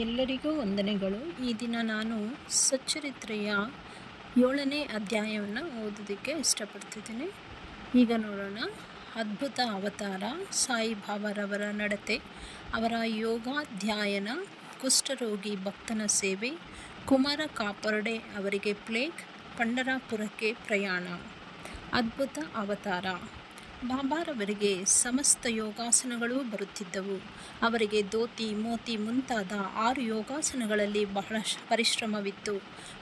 ಎಲ್ಲರಿಗೂ ವಂದನೆಗಳು. ಈ ದಿನ ನಾನು ಸಚ್ಚರಿತ್ರೆಯ 7ನೇ ಅಧ್ಯಾಯವನ್ನು ಓದೋದಕ್ಕೆ ಇಷ್ಟಪಡ್ತಿದ್ದೀನಿ. ಈಗ ನೋಡೋಣ. ಅದ್ಭುತ ಅವತಾರ, ಸಾಯಿಬಾಬಾರವರ ನಡತೆ, ಅವರ ಯೋಗಾಧ್ಯಾಯನ, ಕುಷ್ಠರೋಗಿ ಭಕ್ತನ ಸೇವೆ, ಕುಮಾರ ಕಾಪರ್ಡೆ ಅವರಿಗೆ ಪ್ಲೇಗ್, ಪಂಢರಾಪುರಕ್ಕೆ ಪ್ರಯಾಣ. ಅದ್ಭುತ ಅವತಾರ. ಬಾಬಾರವರಿಗೆ ಸಮಸ್ತ ಯೋಗಾಸನಗಳು ಬರುತ್ತಿದ್ದವು. ಅವರಿಗೆ ಧೋತಿ, ಮೋತಿ ಮುಂತಾದ 6 ಯೋಗಾಸನಗಳಲ್ಲಿ ಬಹಳ ಪರಿಶ್ರಮವಿತ್ತು.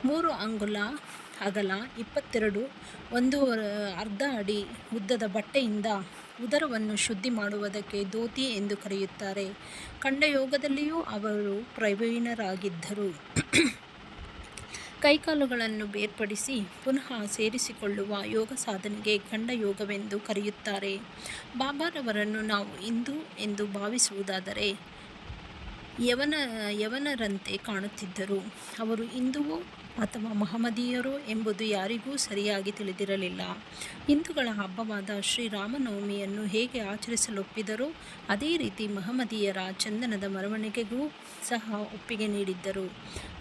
3 ಅಂಗುಲ ಅಗಲ, 22 1/2 ಅಡಿ ಉದ್ದದ ಬಟ್ಟೆಯಿಂದ ಉದರವನ್ನು ಶುದ್ಧಿ ಮಾಡುವುದಕ್ಕೆ ಧೋತಿ ಎಂದು ಕರೆಯುತ್ತಾರೆ. ಖಂಡಯೋಗದಲ್ಲಿಯೂ ಅವರು ಪ್ರವೀಣರಾಗಿದ್ದರು. ಕೈಕಾಲುಗಳನ್ನು ಬೇರ್ಪಡಿಸಿ ಪುನಃ ಸೇರಿಸಿಕೊಳ್ಳುವ ಯೋಗ ಸಾಧನೆಗೆ ಖಂಡಯೋಗವೆಂದು ಕರೆಯುತ್ತಾರೆ. ಬಾಬಾರವರನ್ನು ನಾವು ಹಿಂದೂ ಎಂದು ಭಾವಿಸುವುದಾದರೆ ಯವನರಂತೆ ಕಾಣುತ್ತಿದ್ದರು. ಅವರು ಹಿಂದುವೋ ಅಥವಾ ಮಹಮ್ಮದೀಯರೋ ಎಂಬುದು ಯಾರಿಗೂ ಸರಿಯಾಗಿ ತಿಳಿದಿರಲಿಲ್ಲ. ಹಿಂದೂಗಳ ಹಬ್ಬವಾದ ಶ್ರೀರಾಮನವಮಿಯನ್ನು ಹೇಗೆ ಆಚರಿಸಲೊಪ್ಪಿದರೋ ಅದೇ ರೀತಿ ಮಹಮ್ಮದೀಯರ ಚಂದನದ ಮೆರವಣಿಗೆಗೂ ಸಹ ಒಪ್ಪಿಗೆ ನೀಡಿದ್ದರು.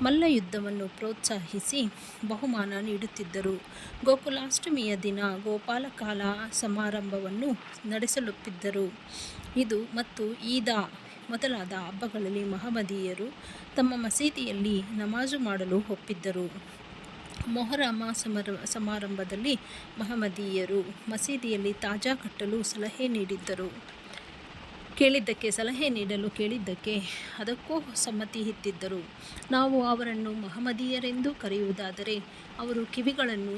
ಮಲ್ಲಯುದ್ಧವನ್ನು ಪ್ರೋತ್ಸಾಹಿಸಿ ಬಹುಮಾನ ನೀಡುತ್ತಿದ್ದರು. ಗೋಕುಲಾಷ್ಟಮಿಯ ದಿನ ಗೋಪಾಲಕಾಲ ಸಮಾರಂಭವನ್ನು ನಡೆಸಲೊಪ್ಪಿದ್ದರು. ಇದು ಮತ್ತು ಈದ್ ಮೊದಲಾದ ಹಬ್ಬಗಳಲ್ಲಿ ಮಹಮ್ಮದೀಯರು ತಮ್ಮ ಮಸೀದಿಯಲ್ಲಿ ನಮಾಜು ಮಾಡಲು ಒಪ್ಪಿದ್ದರು. ಮೊಹರಮ ಸಮಾರಂಭದಲ್ಲಿ ಮಹಮ್ಮದೀಯರು ಮಸೀದಿಯಲ್ಲಿ ತಾಜಾ ಕಟ್ಟಲು ಸಲಹೆ ನೀಡಿದ್ದರು. ಸಲಹೆ ನೀಡಲು ಕೇಳಿದ್ದಕ್ಕೆ ಅದಕ್ಕೂ ಸಮ್ಮತಿ ಇತ್ತಿದ್ದರು. ನಾವು ಅವರನ್ನು ಮಹಮ್ಮದೀಯರೆಂದು ಕರೆಯುವುದಾದರೆ ಅವರು ಕಿವಿಗಳನ್ನು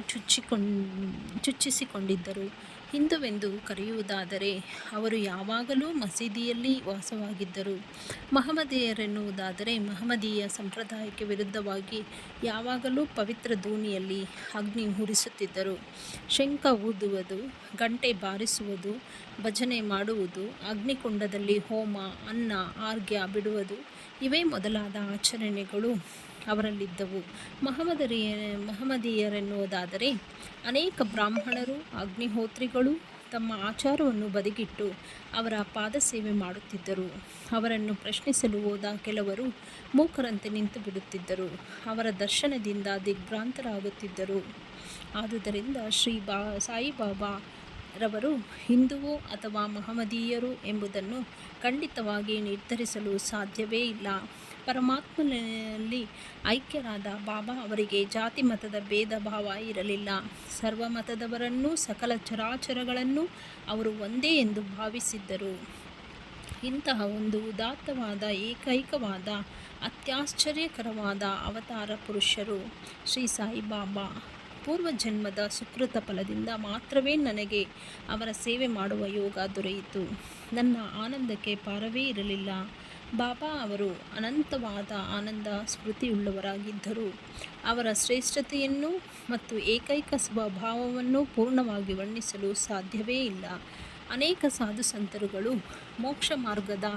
ಚುಚ್ಚಿಸಿಕೊಂಡಿದ್ದರು. ಹಿಂದುವೆಂದು ಕರೆಯುವುದಾದರೆ ಅವರು ಯಾವಾಗಲೂ ಮಸೀದಿಯಲ್ಲಿ ವಾಸವಾಗಿದ್ದರು. ಮಹಮ್ಮದೀಯರೆನ್ನುವುದಾದರೆ ಮಹಮ್ಮದೀಯ ಸಂಪ್ರದಾಯಕ್ಕೆ ವಿರುದ್ಧವಾಗಿ ಯಾವಾಗಲೂ ಪವಿತ್ರ ದೋಣಿಯಲ್ಲಿ ಅಗ್ನಿ ಉರಿಸುತ್ತಿದ್ದರು. ಶಂಖ ಊದುವುದು, ಗಂಟೆ ಬಾರಿಸುವುದು, ಭಜನೆ ಮಾಡುವುದು, ಅಗ್ನಿಕುಂಡದಲ್ಲಿ ಹೋಮ, ಅನ್ನ, ಅರ್ಘ್ಯ ಬಿಡುವುದು ಇವೇ ಮೊದಲಾದ ಆಚರಣೆಗಳು ಅವರಲ್ಲಿದ್ದವು. ಮಹಮ್ಮದೀಯರೆನ್ನುವುದಾದರೆ ಅನೇಕ ಬ್ರಾಹ್ಮಣರು, ಅಗ್ನಿಹೋತ್ರಿಗಳು ತಮ್ಮ ಆಚಾರವನ್ನು ಬದಿಗಿಟ್ಟು ಅವರ ಪಾದಸೇವೆ ಮಾಡುತ್ತಿದ್ದರು. ಅವರನ್ನು ಪ್ರಶ್ನಿಸಲು ಹೋದ ಕೆಲವರು ಮೂಕರಂತೆ ನಿಂತು ಬಿಡುತ್ತಿದ್ದರು. ಅವರ ದರ್ಶನದಿಂದ ದಿಗ್ಭ್ರಾಂತರಾಗುತ್ತಿದ್ದರು. ಆದುದರಿಂದ ಸಾಯಿಬಾಬಾ ರವರು ಹಿಂದುವೋ ಅಥವಾ ಮಹಮ್ಮದೀಯರು ಎಂಬುದನ್ನು ಖಂಡಿತವಾಗಿ ನಿರ್ಧರಿಸಲು ಸಾಧ್ಯವೇ ಇಲ್ಲ. ಪರಮಾತ್ಮನಲ್ಲಿ ಐಕ್ಯರಾದ ಬಾಬಾ ಅವರಿಗೆ ಜಾತಿ ಮತದ ಭೇದ ಭಾವ ಇರಲಿಲ್ಲ. ಸರ್ವ ಮತದವರನ್ನೂ ಸಕಲ ಚರಾಚರಗಳನ್ನೂ ಅವರು ಒಂದೇ ಎಂದು ಭಾವಿಸಿದ್ದರು. ಇಂತಹ ಒಂದು ಉದಾತ್ತವಾದ, ಏಕೈಕವಾದ, ಅತ್ಯಾಶ್ಚರ್ಯಕರವಾದ ಅವತಾರ ಪುರುಷರು ಶ್ರೀ ಸಾಯಿಬಾಬಾ. ಪೂರ್ವಜನ್ಮದ ಸುಕೃತ ಫಲದಿಂದ ಮಾತ್ರವೇ ನನಗೆ ಅವರ ಸೇವೆ ಮಾಡುವ ಯೋಗ ದೊರೆಯಿತು. ನನ್ನ ಆನಂದಕ್ಕೆ ಪಾರವೇ ಇರಲಿಲ್ಲ. ಬಾಬಾ ಅವರು ಅನಂತವಾದ ಆನಂದ ಸ್ಮೃತಿಯುಳ್ಳವರಾಗಿದ್ದರು. ಅವರ ಶ್ರೇಷ್ಠತೆಯನ್ನು ಮತ್ತು ಏಕೈಕ ಸ್ವಭಾವವನ್ನು ಪೂರ್ಣವಾಗಿ ವರ್ಣಿಸಲು ಸಾಧ್ಯವೇ ಇಲ್ಲ. ಅನೇಕ ಸಾಧು ಸಂತರುಗಳು ಮೋಕ್ಷ ಮಾರ್ಗದ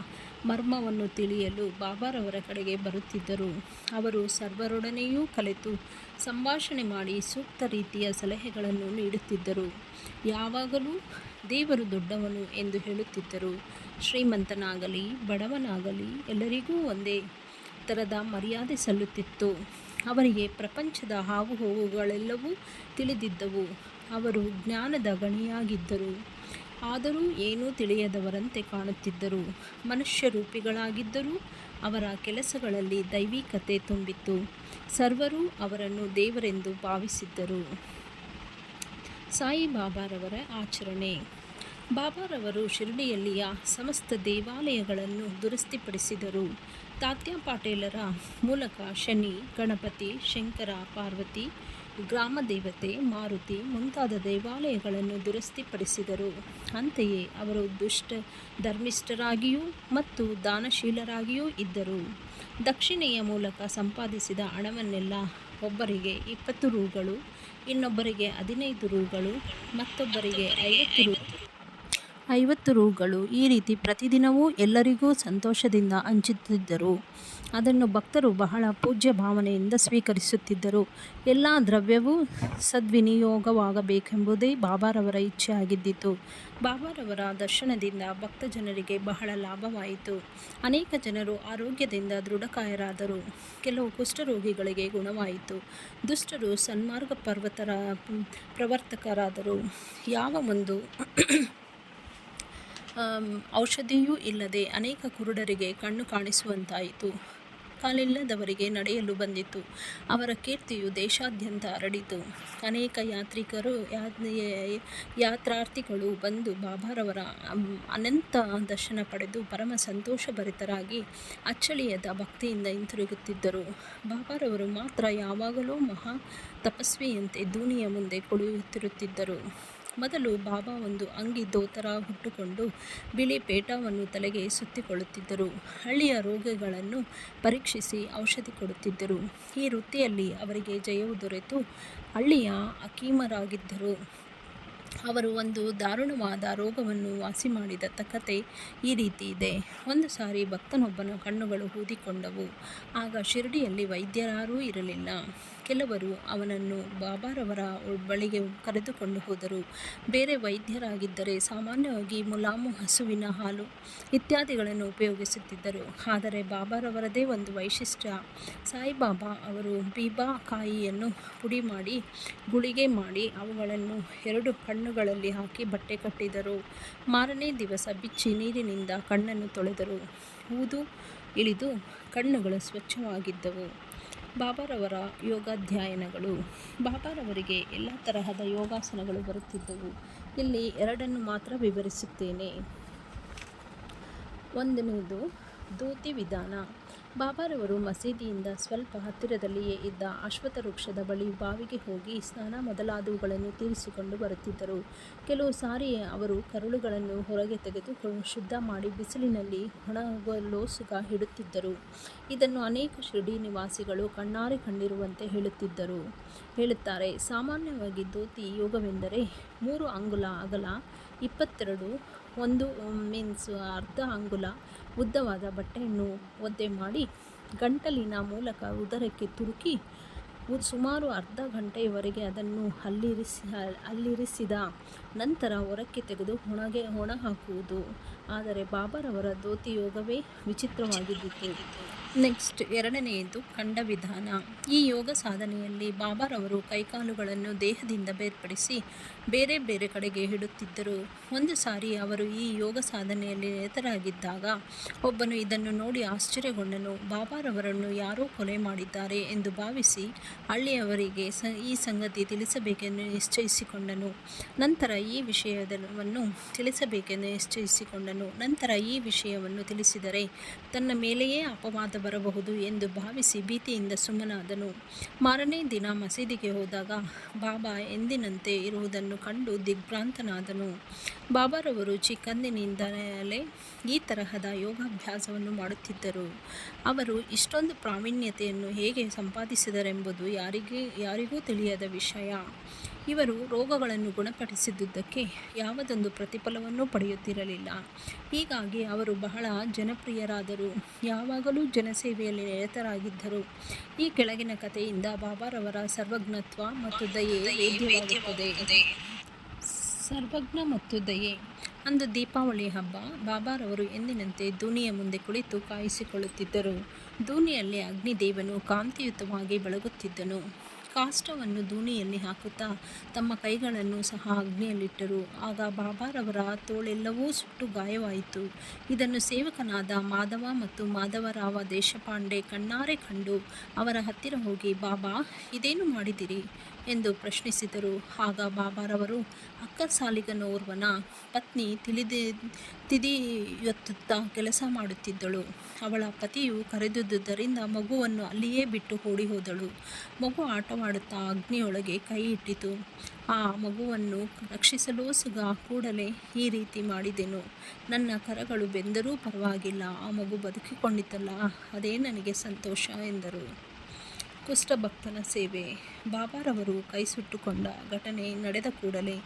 ಮರ್ಮವನ್ನು ತಿಳಿಯಲು ಬಾಬಾರವರ ಕಡೆಗೆ ಬರುತ್ತಿದ್ದರು. ಅವರು ಸರ್ವರೊಡನೆಯೂ ಕಲೆತು ಸಂಭಾಷಣೆ ಮಾಡಿ ಸೂಕ್ತ ರೀತಿಯ ಸಲಹೆಗಳನ್ನು ನೀಡುತ್ತಿದ್ದರು. ಯಾವಾಗಲೂ ದೇವರು ದೊಡ್ಡವನು ಎಂದು ಹೇಳುತ್ತಿದ್ದರು. ಶ್ರೀಮಂತನಾಗಲಿ ಬಡವನಾಗಲಿ ಎಲ್ಲರಿಗೂ ಒಂದೇ ಥರದ ಮರ್ಯಾದೆ ಸಲ್ಲುತ್ತಿತ್ತು. ಅವರಿಗೆ ಪ್ರಪಂಚದ ಆಗುಹೋಗುಗಳೆಲ್ಲವೂ ತಿಳಿದಿದ್ದವು. ಅವರು ಜ್ಞಾನದ ಗಣಿಯಾಗಿದ್ದರು. ಆದರೂ ಏನೂ ತಿಳಿಯದವರಂತೆ ಕಾಣುತ್ತಿದ್ದರು. ಮನುಷ್ಯ ರೂಪಿಗಳಾಗಿದ್ದರೂ ಅವರ ಕೆಲಸಗಳಲ್ಲಿ ದೈವಿಕತೆ ತುಂಬಿತ್ತು. ಸರ್ವರೂ ಅವರನ್ನು ದೇವರೆಂದು ಭಾವಿಸಿದ್ದರು. ಸಾಯಿಬಾಬಾರವರ ಆಚರಣೆ. ಬಾಬಾರವರು ಶಿರಡಿಯಲ್ಲಿಯ ಸಮಸ್ತ ದೇವಾಲಯಗಳನ್ನು ದುರಸ್ತಿಪಡಿಸಿದರು. ತಾತ್ಯಾ ಪಾಟೀಲರ ಮೂಲಕ ಶನಿ, ಗಣಪತಿ, ಶಂಕರ, ಪಾರ್ವತಿ, ಗ್ರಾಮದೇವತೆ, ಮಾರುತಿ ಮುಂತಾದ ದೇವಾಲಯಗಳನ್ನು ದುರಸ್ತಿಪಡಿಸಿದರು. ಅಂತೆಯೇ ಅವರು ಧರ್ಮಿಷ್ಠರಾಗಿಯೂ ಮತ್ತು ದಾನಶೀಲರಾಗಿಯೂ ಇದ್ದರು. ದಕ್ಷಿಣೆಯ ಮೂಲಕ ಸಂಪಾದಿಸಿದ ಹಣವನ್ನೆಲ್ಲ ಒಬ್ಬರಿಗೆ 20 ರೂಗಳು, ಇನ್ನೊಬ್ಬರಿಗೆ 15 ರೂಗಳು, ಮತ್ತೊಬ್ಬರಿಗೆ 50 ರೂ 50 ರೂಗಳು ಈ ರೀತಿ ಪ್ರತಿದಿನವೂ ಎಲ್ಲರಿಗೂ ಸಂತೋಷದಿಂದ ಹಂಚುತ್ತಿದ್ದರು. ಅದನ್ನು ಭಕ್ತರು ಬಹಳ ಪೂಜ್ಯ ಭಾವನೆಯಿಂದ ಸ್ವೀಕರಿಸುತ್ತಿದ್ದರು. ಎಲ್ಲ ದ್ರವ್ಯವೂ ಸದ್ವಿನಿಯೋಗವಾಗಬೇಕೆಂಬುದೇ ಬಾಬಾರವರ ಇಚ್ಛೆ ಆಗಿದ್ದಿತು. ಬಾಬಾರವರ ದರ್ಶನದಿಂದ ಭಕ್ತ ಜನರಿಗೆ ಬಹಳ ಲಾಭವಾಯಿತು. ಅನೇಕ ಜನರು ಆರೋಗ್ಯದಿಂದ ದೃಢಕಾಯರಾದರು. ಕೆಲವು ಕುಷ್ಠರೋಗಿಗಳಿಗೆ ಗುಣವಾಯಿತು. ದುಷ್ಟರು ಸನ್ಮಾರ್ಗ ಪ್ರವರ್ತಕರಾದರು. ಯಾವ ಒಂದು ಔಷಧಿಯೂ ಇಲ್ಲದೆ ಅನೇಕ ಕುರುಡರಿಗೆ ಕಣ್ಣು ಕಾಣಿಸುವಂತಾಯಿತು. ಕಾಲಿಲ್ಲದವರಿಗೆ ನಡೆಯಲು ಬಂದಿತು. ಅವರ ಕೀರ್ತಿಯು ದೇಶಾದ್ಯಂತ ಹರಡಿತು. ಅನೇಕ ಯಾತ್ರಾರ್ಥಿಗಳು ಬಂದು ಬಾಬಾರವರ ಅನಂತ ದರ್ಶನ ಪಡೆದು ಪರಮ ಸಂತೋಷಭರಿತರಾಗಿ ಅಚ್ಚಳಿಯದ ಭಕ್ತಿಯಿಂದ ಹಿಂತಿರುಗುತ್ತಿದ್ದರು. ಬಾಬಾರವರು ಮಾತ್ರ ಯಾವಾಗಲೂ ಮಹಾ ತಪಸ್ವಿಯಂತೆ ಧೂನಿಯ ಮುಂದೆ ಕುಳಿತಿರುತ್ತಿದ್ದರು. ಮೊದಲು ಬಾಬಾ ಒಂದು ಅಂಗಿ ಧೋತರ ಹುಟ್ಟುಕೊಂಡು ಬಿಳಿ ಪೇಟವನ್ನು ತಲೆಗೆ ಸುತ್ತಿಕೊಳ್ಳುತ್ತಿದ್ದರು. ಹಳ್ಳಿಯ ರೋಗಿಗಳನ್ನು ಪರೀಕ್ಷಿಸಿ ಔಷಧಿ ಕೊಡುತ್ತಿದ್ದರು. ಈ ವೃತ್ತಿಯಲ್ಲಿ ಅವರಿಗೆ ಜಯವು ದೊರೆತು ಹಳ್ಳಿಯ ಹಕೀಮರಾಗಿದ್ದರು. ಅವರು ಒಂದು ದಾರುಣವಾದ ರೋಗವನ್ನು ವಾಸಿ ಮಾಡಿದ ಕತೆ ಈ ರೀತಿ ಇದೆ. ಒಂದು ಸಾರಿ ಭಕ್ತನೊಬ್ಬನ ಕಣ್ಣುಗಳು ಊದಿಕೊಂಡವು. ಆಗ ಶಿರಡಿಯಲ್ಲಿ ವೈದ್ಯರಾರೂ ಇರಲಿಲ್ಲ. ಕೆಲವರು ಅವನನ್ನು ಬಾಬಾರವರ ಬಳಿಗೆ ಕರೆದುಕೊಂಡು ಹೋದರು. ಬೇರೆ ವೈದ್ಯರಾಗಿದ್ದರೆ ಸಾಮಾನ್ಯವಾಗಿ ಮುಲಾಮು, ಹಸುವಿನ ಹಾಲು ಇತ್ಯಾದಿಗಳನ್ನು ಉಪಯೋಗಿಸುತ್ತಿದ್ದರು. ಆದರೆ ಬಾಬಾರವರದೇ ಒಂದು ವೈಶಿಷ್ಟ್ಯ. ಸಾಯಿಬಾಬಾ ಅವರು ಬೀಬಾ ಕಾಯಿಯನ್ನು ಪುಡಿ ಮಾಡಿ ಗುಳಿಗೆ ಮಾಡಿ ಅವುಗಳನ್ನು 2 ಕಣ್ಣುಗಳಲ್ಲಿ ಹಾಕಿ ಬಟ್ಟೆ ಕಟ್ಟಿದರು. ಮಾರನೇ ದಿವಸ ಬಿಚ್ಚಿ ನೀರಿನಿಂದ ಕಣ್ಣನ್ನು ತೊಳೆದರು. ಊದು ಇಳಿದು ಕಣ್ಣುಗಳು ಸ್ವಚ್ಛವಾಗಿದ್ದವು. ಬಾಬಾರವರ ಯೋಗಾಧ್ಯಯನಗಳು. ಬಾಬಾರವರಿಗೆ ಎಲ್ಲ ತರಹದ ಯೋಗಾಸನಗಳು ಬರುತ್ತಿದ್ದವು. ಇಲ್ಲಿ 2 ಮಾತ್ರ ವಿವರಿಸುತ್ತೇನೆ. 1ನೇದು ಧೋತಿ ವಿಧಾನ. ಬಾಬಾರವರು ಮಸೀದಿಯಿಂದ ಸ್ವಲ್ಪ ಹತ್ತಿರದಲ್ಲಿಯೇ ಇದ್ದ ಅಶ್ವತ್ಥ ವೃಕ್ಷದ ಬಳಿ ಬಾವಿಗೆ ಹೋಗಿ ಸ್ನಾನ ಮೊದಲಾದವುಗಳನ್ನು ತೀರಿಸಿಕೊಂಡು ಬರುತ್ತಿದ್ದರು. ಕೆಲವು ಸಾರಿ ಅವರು ಕರುಳುಗಳನ್ನು ಹೊರಗೆ ತೆಗೆದು ಶುದ್ಧ ಮಾಡಿ ಬಿಸಿಲಿನಲ್ಲಿ ಒಣಗಲೋಸುಗ ಇಡುತ್ತಿದ್ದರು. ಇದನ್ನು ಅನೇಕ ಶಿರಡಿ ನಿವಾಸಿಗಳು ಕಣ್ಣಾರೆ ಕಂಡಿರುವಂತೆ ಹೇಳುತ್ತಾರೆ. ಸಾಮಾನ್ಯವಾಗಿ ಧೋತಿ ಯೋಗವೆಂದರೆ 3 ಅಂಗುಲ ಅಗಲ, 22 1 ಮೀನ್ಸ್ ಅರ್ಧ ಅಂಗುಲ ಉದ್ದವಾದ ಬಟ್ಟೆಯನ್ನು ಒದ್ದೆ ಮಾಡಿ ಗಂಟಲಿನ ಮೂಲಕ ಉದರಕ್ಕೆ ತುರುಕಿ ಸುಮಾರು ಅರ್ಧ ಗಂಟೆಯವರೆಗೆ ಅದನ್ನು ಅಲ್ಲಿರಿಸಿದ ನಂತರ ಹೊರಕ್ಕೆ ತೆಗೆದು ಒಣ ಹಾಕುವುದು. ಆದರೆ ಬಾಬಾರವರ ಧೋತಿ ಯೋಗವೇ ವಿಚಿತ್ರವಾಗಿದ್ದಿತು. ನೆಕ್ಸ್ಟ್ 2ನೇದು ಖಂಡ ವಿಧಾನ. ಈ ಯೋಗ ಸಾಧನೆಯಲ್ಲಿ ಬಾಬಾರವರು ಕೈಕಾಲುಗಳನ್ನು ದೇಹದಿಂದ ಬೇರ್ಪಡಿಸಿ ಬೇರೆ ಬೇರೆ ಕಡೆಗೆ ಇಡುತ್ತಿದ್ದರು. ಒಂದು ಸಾರಿ ಅವರು ಈ ಯೋಗ ಸಾಧನೆಯಲ್ಲಿ ನಿರತರಾಗಿದ್ದಾಗ ಒಬ್ಬನು ಇದನ್ನು ನೋಡಿ ಆಶ್ಚರ್ಯಗೊಂಡನು. ಬಾಬಾರವರನ್ನು ಯಾರೋ ಕೊಲೆ ಮಾಡಿದ್ದಾರೆ ಎಂದು ಭಾವಿಸಿ ಹಳ್ಳಿಯವರಿಗೆ ಈ ಸಂಗತಿ ತಿಳಿಸಬೇಕೆಂದು ನಿಶ್ಚಯಿಸಿಕೊಂಡನು. ನಂತರ ಈ ವಿಷಯವನ್ನು ತಿಳಿಸಿದರೆ ತನ್ನ ಮೇಲೆಯೇ ಅಪವಾದ ಬರಬಹುದು ಎಂದು ಭಾವಿಸಿ ಭೀತಿಯಿಂದ ಸುಮ್ಮನಾದನು. ಮಾರನೇ ದಿನ ಮಸೀದಿಗೆ ಹೋದಾಗ ಬಾಬಾ ಎಂದಿನಂತೆ ಇರುವುದನ್ನು ಕಂಡು ದಿಗ್ಭ್ರಾಂತನಾದನು. ಬಾಬಾರವರು ಚಿಕ್ಕಂದಿನಿಂದಲೇ ಈ ತರಹದ ಯೋಗಾಭ್ಯಾಸವನ್ನು ಮಾಡುತ್ತಿದ್ದರು. ಅವರು ಇಷ್ಟೊಂದು ಪ್ರಾವೀಣ್ಯತೆಯನ್ನು ಹೇಗೆ ಸಂಪಾದಿಸಿದರೆಂಬುದು ಯಾರಿಗೂ ತಿಳಿಯದ ವಿಷಯ. ಇವರು ರೋಗಗಳನ್ನು ಗುಣಪಡಿಸಿದುದಕ್ಕೆ ಯಾವುದೊಂದು ಪ್ರತಿಫಲವನ್ನೂ ಪಡೆಯುತ್ತಿರಲಿಲ್ಲ. ಹೀಗಾಗಿ ಅವರು ಬಹಳ ಜನಪ್ರಿಯರಾದರು. ಯಾವಾಗಲೂ ಜನಸೇವೆಯಲ್ಲಿ ನಿರತರಾಗಿದ್ದರು. ಈ ಕೆಳಗಿನ ಕಥೆಯಿಂದ ಬಾಬಾರವರ ಸರ್ವಜ್ಞತ್ವ ಮತ್ತು ದಯೆ ವೇದ್ಯವಾಗುತ್ತದೆ. ಸರ್ವಜ್ಞ ಮತ್ತು ದಯೆ. ಅಂದು ದೀಪಾವಳಿ ಹಬ್ಬ. ಬಾಬಾರವರು ಎಂದಿನಂತೆ ಧೂನಿಯ ಮುಂದೆ ಕುಳಿತು ಕಾಯಿಸಿಕೊಳ್ಳುತ್ತಿದ್ದರು. ಧೂನಿಯಲ್ಲಿ ಅಗ್ನಿದೇವನು ಕಾಂತಿಯುತವಾಗಿ ಬೆಳಗುತ್ತಿದ್ದನು. ಕಾಷ್ಟವನ್ನು ಧೂನಿಯಲ್ಲಿ ಹಾಕುತ್ತಾ ತಮ್ಮ ಕೈಗಳನ್ನು ಸಹ ಅಗ್ನಿಯಲ್ಲಿಟ್ಟರು. ಆಗ ಬಾಬಾರವರ ತೋಳೆಲ್ಲವೂ ಸುಟ್ಟು ಗಾಯವಾಯಿತು. ಇದನ್ನು ಸೇವಕನಾದ ಮಾಧವ ಮತ್ತು ಮಾಧವರಾವ ದೇಶಪಾಂಡೆ ಕಣ್ಣಾರೆ ಕಂಡು ಅವರ ಹತ್ತಿರ ಹೋಗಿ, ಬಾಬಾ, ಇದೇನು ಮಾಡಿದಿರಿ ಎಂದು ಪ್ರಶ್ನಿಸಿದರು. ಆಗ ಬಾಬಾರವರು ಅಕ್ಕಸಾಲಿಗನೋರ್ವನ ಪತ್ನಿ ತಿದಿಯೊತ್ತುತ್ತಾ ಕೆಲಸ ಮಾಡುತ್ತಿದ್ದಳು. ಅವಳ ಪತಿಯು ಕರೆದುದರಿಂದ ಮಗುವನ್ನು ಅಲ್ಲಿಯೇ ಬಿಟ್ಟು ಓಡಿ ಹೋದಳು. ಮಗು ಆಟವಾಡುತ್ತಾ ಅಗ್ನಿಯೊಳಗೆ ಕೈ ಇಟ್ಟಿತು. ಆ ಮಗುವನ್ನು ರಕ್ಷಿಸಲೋಸುಗ ಕೂಡಲೇ ಈ ರೀತಿ ಮಾಡಿದೆನು. ನನ್ನ ಕರಗಳು ಬೆಂದರೂ ಪರವಾಗಿಲ್ಲ, ಆ ಮಗು ಬದುಕಿಕೊಂಡಿತಲ್ಲ, ಅದೇ ನನಗೆ ಸಂತೋಷ ಎಂದರು. ಕುಷ್ಠಭಕ್ತನ ಸೇವೆ. ಬಾಬಾರವರು ಕೈಸುಟ್ಟುಕೊಂಡ ಘಟನೆ ನಡೆದ ಕೂಡಲೇ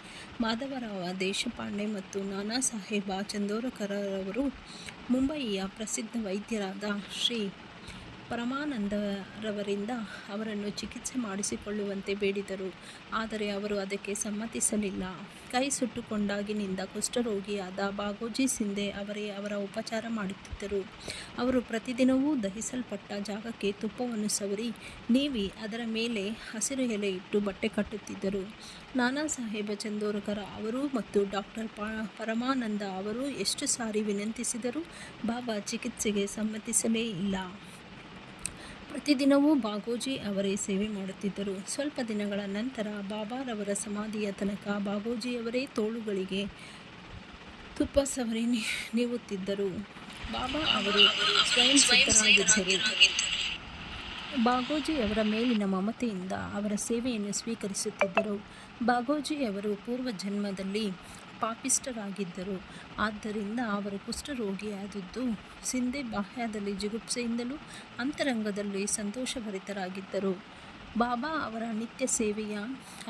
ಮಾಧವರಾವ ದೇಶಪಾಂಡೆ ಮತ್ತು ನಾನಾ ಸಾಹೇಬ ಚಂದೋರಕರವರು ಮುಂಬಯಿಯ ಪ್ರಸಿದ್ಧ ವೈದ್ಯರಾದ ಶ್ರೀ ಪರಮಾನಂದರವರಿಂದ ಅವರನ್ನು ಚಿಕಿತ್ಸೆ ಮಾಡಿಸಿಕೊಳ್ಳುವಂತೆ ಬೇಡಿದರು. ಆದರೆ ಅವರು ಅದಕ್ಕೆ ಸಮ್ಮತಿಸಲಿಲ್ಲ. ಕೈ ಸುಟ್ಟುಕೊಂಡಾಗಿನಿಂದ ಕುಷ್ಠರೋಗಿಯಾದ ಬಾಗೋಜಿ ಸಿಂಧೆ ಅವರೇ ಅವರ ಉಪಚಾರ ಮಾಡುತ್ತಿದ್ದರು. ಅವರು ಪ್ರತಿದಿನವೂ ದಹಿಸಲ್ಪಟ್ಟ ಜಾಗಕ್ಕೆ ತುಪ್ಪವನ್ನು ಸವರಿ ನೀವಿ ಅದರ ಮೇಲೆ ಹಸಿರು ಎಲೆ ಇಟ್ಟು ಬಟ್ಟೆ ಕಟ್ಟುತ್ತಿದ್ದರು. ನಾನಾ ಸಾಹೇಬ ಚಂದೋರಕರ ಅವರು ಮತ್ತು ಡಾಕ್ಟರ್ ಪರಮಾನಂದ ಅವರು ಎಷ್ಟು ಸಾರಿ ವಿನಂತಿಸಿದರೂ ಬಾಬಾ ಚಿಕಿತ್ಸೆಗೆ ಸಮ್ಮತಿಸಲೇ ಇಲ್ಲ. ಪ್ರತಿದಿನವೂ ಬಾಗೋಜಿ ಅವರೇ ಸೇವೆ ಮಾಡುತ್ತಿದ್ದರು. ಸ್ವಲ್ಪ ದಿನಗಳ ನಂತರ ಬಾಬಾರವರ ಸಮಾಧಿಯ ತನಕ ಬಾಗೋಜಿಯವರೇ ತೋಳುಗಳಿಗೆ ತುಪ್ಪ ಸವರಿ ನೀವುತ್ತಿದ್ದರು. ಬಾಬಾ ಅವರು ಸ್ವಯಂ ಸಿದ್ಧರಾಗಿದ್ದರು. ಬಾಗೋಜಿಯವರ ಮೇಲಿನ ಮಮತೆಯಿಂದ ಅವರ ಸೇವೆಯನ್ನು ಸ್ವೀಕರಿಸುತ್ತಿದ್ದರು. ಬಾಗೋಜಿಯವರು ಪೂರ್ವಜನ್ಮದಲ್ಲಿ ಪಾಪಿಷ್ಠರಾಗಿದ್ದರು. ಆದ್ದರಿಂದ ಅವರು ಕುಷ್ಠರೋಗಿಯಾದದ್ದು ಸಿಂಧೆ ಬಾಹ್ಯದಲ್ಲಿ ಜಿಗುಪ್ಸೆಯಿಂದಲೂ ಅಂತರಂಗದಲ್ಲಿ ಸಂತೋಷಭರಿತರಾಗಿದ್ದರು. ಬಾಬಾ ಅವರ ನಿತ್ಯ ಸೇವೆಯ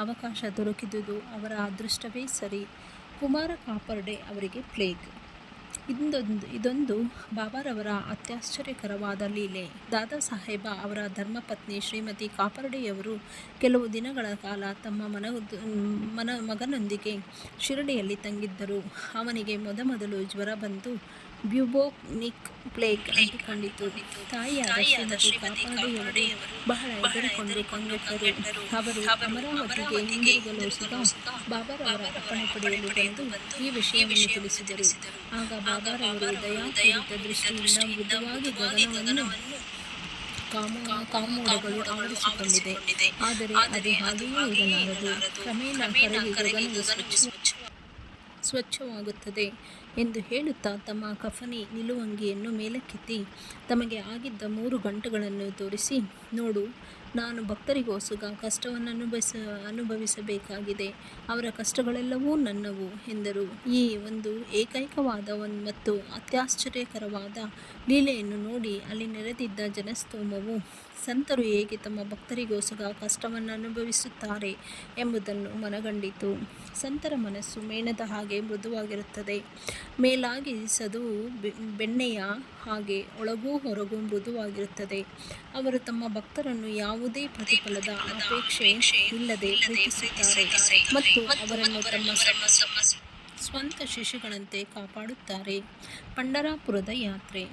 ಅವಕಾಶ ದೊರಕಿದುದು ಅವರ ಅದೃಷ್ಟವೇ ಸರಿ. ಕುಮಾರ ಕಾಪರ್ಡೆ ಅವರಿಗೆ ಪ್ಲೇಗ್. ಇದೊಂದು ಬಾಬಾರವರ ಅತ್ಯಾಶ್ಚರ್ಯಕರವಾದ ಲೀಲೆ. ದಾದಾ ಸಾಹೇಬ ಅವರ ಧರ್ಮಪತ್ನಿ ಶ್ರೀಮತಿ ಕಾಪರ್ಡೆಯವರು ಕೆಲವು ದಿನಗಳ ಕಾಲ ತಮ್ಮ ಮಗನೊಂದಿಗೆ ಶಿರಡಿಯಲ್ಲಿ ತಂಗಿದ್ದರು. ಅವನಿಗೆ ಮೊದಮೊದಲು ಜ್ವರ ಬಂದು ಬ್ಯೂಬೋನಿಕ್ ಪ್ಲೇಗ್ ಅಂಟಿಕೊಂಡಿತು. ತಾಯಿಯಾದ ಶ್ರೀಮತಿ ಕಾಪರ್ಡೆಯವರು ಬಹಳ ಹೆದರಿಕೊಂಡು ಕಂಗೆಟ್ಟರು. ಅವರು ಅಮರಾವತಿಗೆ ಹಿಂದಿರುಗಲು ಸುಧಾ ಬಾಬಾರವರ ಅಪ್ಪಣೆ ಪಡೆಯಲು ಬಂದು ಈ ವಿಷಯವನ್ನು ತಿಳಿಸಿದರು. ಆಗ ಬಾಬಾರವರು ದಯಾಪೂರಿತ ದೃಷ್ಟಿಯಿಂದ ಮೃದುವಾಗಿ ಗಗನವನ್ನು ಕಾರ್ಮೋಡಗಳು ಆವರಿಸಿಕೊಂಡಿದೆ. ಆದರೆ ಅದು ಹಾಗೆಯೇ ಇರಲಾರದು. ಕ್ರಮೇಣ ಕರಗಿ ಗಗನವು ಸ್ವಚ್ಛವಾಗುತ್ತದೆ ಎಂದು ಹೇಳುತ್ತಾ ತಮ್ಮ ಕಫನಿ ನಿಲುವಂಗಿಯನ್ನು ಮೇಲಕ್ಕೆತ್ತಿ ತಮಗೆ ಆಗಿದ್ದ 3 ಗಂಟುಗಳನ್ನು ತೋರಿಸಿ, ನೋಡು, ನಾನು ಭಕ್ತರಿಗೋಸ್ಕರ ಕಷ್ಟವನ್ನು ಅನುಭವಿಸಬೇಕಾಗಿದೆ. ಅವರ ಕಷ್ಟಗಳೆಲ್ಲವೂ ನನ್ನವು ಎಂದರು. ಈ ಒಂದು ಏಕೈಕವಾದ ಮತ್ತು ಅತ್ಯಾಶ್ಚರ್ಯಕರವಾದ ಲೀಲೆಯನ್ನು ನೋಡಿ ಅಲ್ಲಿ ನೆರೆದಿದ್ದ ಜನಸ್ತೋಮವು ಸಂತರು ಹೇಗೆ ತಮ್ಮ ಭಕ್ತರಿಗೋಸ್ಕರ ಕಷ್ಟವನ್ನು ಅನುಭವಿಸುತ್ತಾರೆ ಎಂಬುದನ್ನು ಮನಗಂಡಿತು. ಸಂತರ ಮನಸ್ಸು ಮೇಣದ ಹಾಗೆ ಮೃದುವಾಗಿರುತ್ತದೆ. ಮೇಲಾಗಿ ಸದು ಬೆಣ್ಣೆಯ ಹಾಗೆ ಒಳಗೂ ಹೊರಗೂ ಮೃದುವಾಗಿರುತ್ತದೆ. ಅವರು ತಮ್ಮ ಭಕ್ತರನ್ನು ಯಾವುದೇ ಪ್ರತಿಫಲದ ಅಪೇಕ್ಷೆ ಇಲ್ಲದೆ ಪ್ರೀತಿಸುತ್ತಾರೆ ಮತ್ತು ಅವರನ್ನು ತಮ್ಮ ಸ್ವಂತ ಶಿಶುಗಳಂತೆ ಕಾಪಾಡುತ್ತಾರೆ. ಪಂಢರಾಪುರದ ಯಾತ್ರೆ.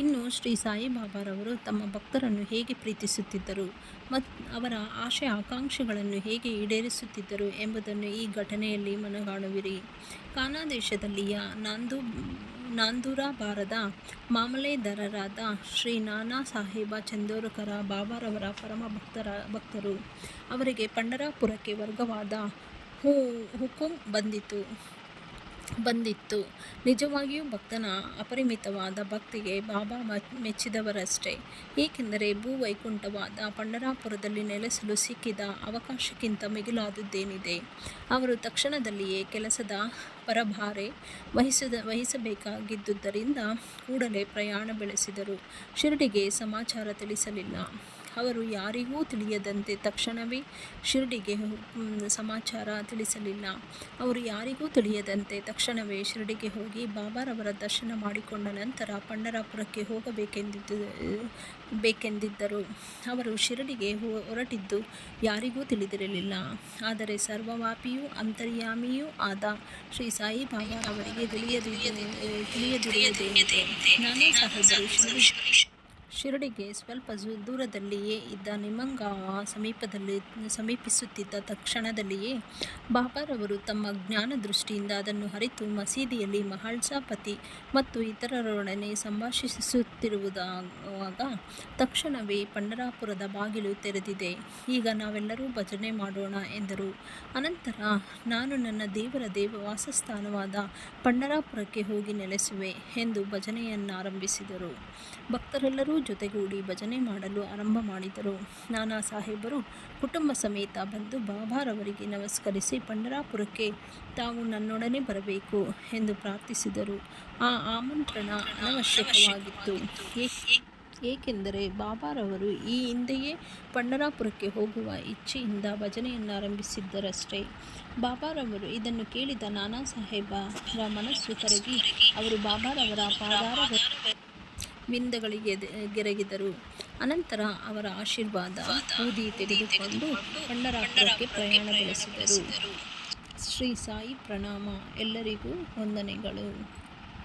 ಇನ್ನು ಶ್ರೀ ಸಾಯಿಬಾಬಾರವರು ತಮ್ಮ ಭಕ್ತರನ್ನು ಹೇಗೆ ಪ್ರೀತಿಸುತ್ತಿದ್ದರು ಮತ್ತು ಅವರ ಆಶೆ ಆಕಾಂಕ್ಷೆಗಳನ್ನು ಹೇಗೆ ಈಡೇರಿಸುತ್ತಿದ್ದರು ಎಂಬುದನ್ನು ಈ ಘಟನೆಯಲ್ಲಿ ಮನಗಾಣುವಿರಿ. ಕಾನಾ ದೇಶದಲ್ಲಿಯ ನಾಂದೂರಾಬಾರದ ಮಾಮಲೆದಾರರಾದ ಶ್ರೀ ನಾನಾ ಸಾಹೇಬ ಚಂದೋರಕರ ಬಾಬಾರವರ ಪರಮ ಭಕ್ತರು. ಅವರಿಗೆ ಪಂಢರಾಪುರಕ್ಕೆ ವರ್ಗವಾದ ಹುಕುಂ ಬಂದಿತ್ತು. ನಿಜವಾಗಿಯೂ ಭಕ್ತನ ಅಪರಿಮಿತವಾದ ಭಕ್ತಿಗೆ ಬಾಬಾ ಮೆಚ್ಚಿದವರಷ್ಟೇ. ಏಕೆಂದರೆ ಭೂವೈಕುಂಠವಾದ ಪಂಢರಾಪುರದಲ್ಲಿ ನೆಲೆಸಲು ಸಿಕ್ಕಿದ ಅವಕಾಶಕ್ಕಿಂತ ಮಿಗಿಲಾದುದೇನಿದೆ. ಅವರು ತಕ್ಷಣದಲ್ಲಿಯೇ ಕೆಲಸದ ಪರಭಾರೆ ವಹಿಸಬೇಕಾಗಿದ್ದುದರಿಂದ ಕೂಡಲೇ ಪ್ರಯಾಣ ಬೆಳೆಸಿದರು. ಶಿರಡಿಗೆ ಸಮಾಚಾರ ತಿಳಿಸಲಿಲ್ಲ. ಅವರು ಯಾರಿಗೂ ತಿಳಿಯದಂತೆ ತಕ್ಷಣವೇ ಶಿರಡಿಗೆ ಸಮಾಚಾರ ತಿಳಿಸಲಿಲ್ಲ. ಅವರು ಯಾರಿಗೂ ತಿಳಿಯದಂತೆ ತಕ್ಷಣವೇ ಶಿರಡಿಗೆ ಹೋಗಿ ಬಾಬಾರವರ ದರ್ಶನ ಮಾಡಿಕೊಂಡ ನಂತರ ಪಂಢರಾಪುರಕ್ಕೆ ಹೋಗಬೇಕೆಂದಿದ್ದರು. ಅವರು ಶಿರಡಿಗೆ ಹೊರಟಿದ್ದು ಯಾರಿಗೂ ತಿಳಿದಿರಲಿಲ್ಲ. ಆದರೆ ಸರ್ವವ್ಯಾಪಿಯೂ ಅಂತರ್ಯಾಮಿಯೂ ಆದ ಶ್ರೀ ಸಾಯಿಬಾಬಾರವರಿಗೆ ತಿಳಿಯದಿರುವುದೇನಿದೆ. ನಾನಾ ಸಾಹೇಬರು ಶಿರಡಿಗೆ ಸ್ವಲ್ಪ ದೂರದಲ್ಲಿಯೇ ಇದ್ದ ನಿಮಂಗಾಂವ ಸಮೀಪಿಸುತ್ತಿದ್ದ ತಕ್ಷಣದಲ್ಲಿಯೇ ಬಾಬಾರವರು ತಮ್ಮ ಜ್ಞಾನ ದೃಷ್ಟಿಯಿಂದ ಅದನ್ನು ಅರಿತು ಮಸೀದಿಯಲ್ಲಿ ಮಹಲ್ಸಾ ಪತಿ ಮತ್ತು ಇತರರೊಡನೆ ಸಂಭಾಷಿಸುತ್ತಿರುವಾಗ ತಕ್ಷಣವೇ ಪಂಢರಾಪುರದ ಬಾಗಿಲು ತೆರೆದಿದೆ. ಈಗ ನಾವೆಲ್ಲರೂ ಭಜನೆ ಮಾಡೋಣ ಎಂದರು. ಅನಂತರ ನಾನು ನನ್ನ ದೇವರ ವಾಸಸ್ಥಾನವಾದ ಪಂಢರಾಪುರಕ್ಕೆ ಹೋಗಿ ನೆಲೆಸುವೆ ಎಂದು ಭಜನೆಯನ್ನಾರಂಭಿಸಿದರು. ಭಕ್ತರೆಲ್ಲರೂ ಜೊತೆಗೂಡಿ ಭಜನೆ ಮಾಡಲು ಆರಂಭ ಮಾಡಿದರು. ನಾನಾ ಸಾಹೇಬರು ಕುಟುಂಬ ಸಮೇತ ಬಂದು ಬಾಬಾರವರಿಗೆ ನಮಸ್ಕರಿಸಿ ಪಂಢರಾಪುರಕ್ಕೆ ತಾವು ನನ್ನೊಡನೆ ಬರಬೇಕು ಎಂದು ಪ್ರಾರ್ಥಿಸಿದರು. ಆ ಆಮಂತ್ರಣ ಅನವಶ್ಯಕವಾಗಿತ್ತು. ಏಕೆಂದರೆ ಬಾಬಾರವರು ಈ ಹಿಂದೆಯೇ ಪಂಢರಾಪುರಕ್ಕೆ ಹೋಗುವ ಇಚ್ಛೆಯಿಂದ ಭಜನೆಯನ್ನಾರಂಭಿಸಿದ್ದರಷ್ಟೇ. ಬಾಬಾರವರು ಇದನ್ನು ಕೇಳಿದ ನಾನಾ ಸಾಹೇಬರ ಮನಸ್ಸು ಕರಗಿ ಅವರು ಬಾಬಾರವರ ಪಾದಾರ ವಿಂದಗಳಿಗೆ ಅನಂತರ ಅವರ ಆಶೀರ್ವಾದ ಊದಿ ತೆಗೆದುಕೊಂಡು ಪಂಢರಾಪುರಕ್ಕೆ ಪ್ರಯಾಣ ಬೆಳೆಸಿದರು. ಶ್ರೀ ಸಾಯಿ ಪ್ರಣಾಮ. ಎಲ್ಲರಿಗೂ ವಂದನೆಗಳು.